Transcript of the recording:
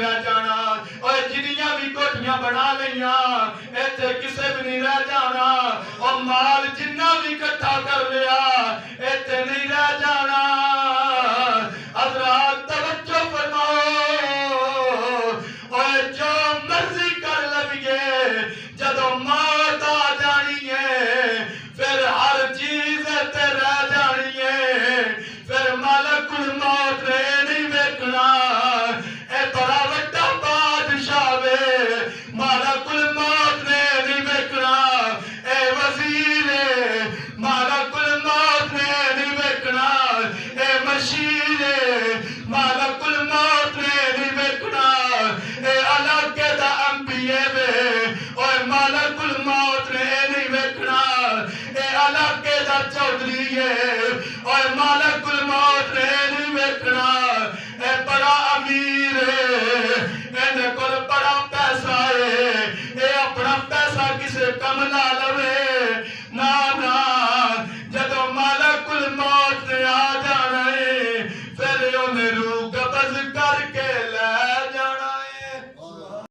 رہ جانا اور جنیاں بھی کوٹھیاں بنا لیاں ایتھے کسے بھی نہیں رہ جانا اور مال جنہ بھی کٹھا کر لیا ایتھے نہیں رہ جانا حضرات توجہ فرماؤ اور جو مرضی کر لگے جدو موت آ جانی ہے پھر ہر چیز تے رہ جانی ہے پھر ملک الموت نے نہیں ویکھنا اے بڑا وڈا بادشاہ وے ملک الموت نے نہیں ویکھنا اے وزیر ملک الموت نے نہیں ویکھنا اے مشیر ملک الموت نے نہیں ویکھنا اے علاقے دا انبیاء وے اور ملک الموت نے نہیں ویکھنا اے علاقے دا چودھری ہے اور ملک الموت نے نہیں ویکھنا اے بڑا امیر ہے اینے کول بڑا پیسہ ہے اے اپنا پیسہ کسے کم نہ لوے نا نا جدو ملک الموت نے آ جانا ہے پھر انہیں روح قبض کر کے